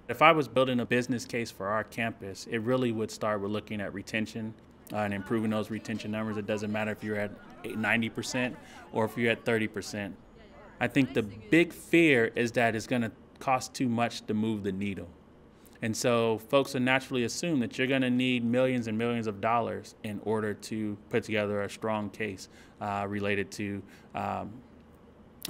If I was building a business case for our campus, it really would start with looking at retention and improving those retention numbers. It doesn't matter if you're at 90% or if you're at 30%. I think the big fear is that it's going to cost too much to move the needle. And so folks will naturally assume that you're going to need millions and millions of dollars in order to put together a strong case related to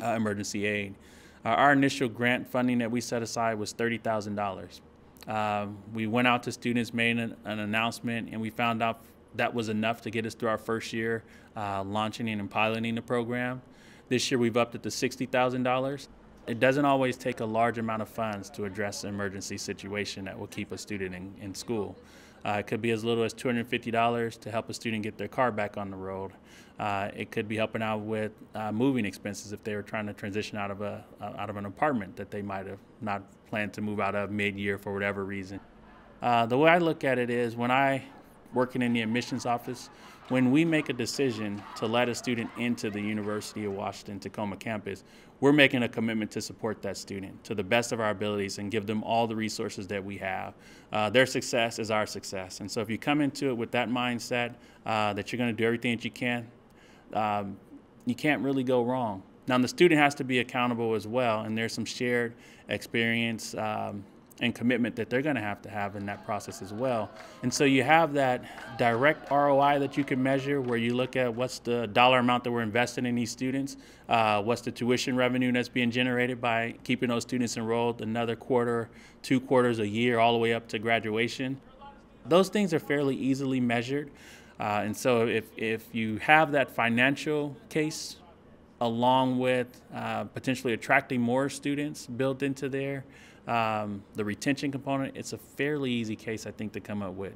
emergency aid. Our initial grant funding that we set aside was $30,000. We went out to students, made an announcement, and we found out that was enough to get us through our first year launching and piloting the program. This year we've upped it to $60,000. It doesn't always take a large amount of funds to address an emergency situation that will keep a student in school. It could be as little as $250 to help a student get their car back on the road. It could be helping out with moving expenses if they were trying to transition out of an apartment that they might have not planned to move out of mid-year for whatever reason. The way I look at it is working in the admissions office, when we make a decision to let a student into the University of Washington Tacoma campus, we're making a commitment to support that student to the best of our abilities and give them all the resources that we have. Their success is our success. And so if you come into it with that mindset that you're going to do everything that you can, you can't really go wrong. Now, the student has to be accountable as well, and there's some shared experience and commitment that they're going to have in that process as well. And so you have that direct ROI that you can measure, where you look at what's the dollar amount that we're investing in these students, what's the tuition revenue that's being generated by keeping those students enrolled another quarter, 2 quarters a year, all the way up to graduation. Those things are fairly easily measured. And so if you have that financial case along with potentially attracting more students built into there, the retention component, it's a fairly easy case, I think, to come up with.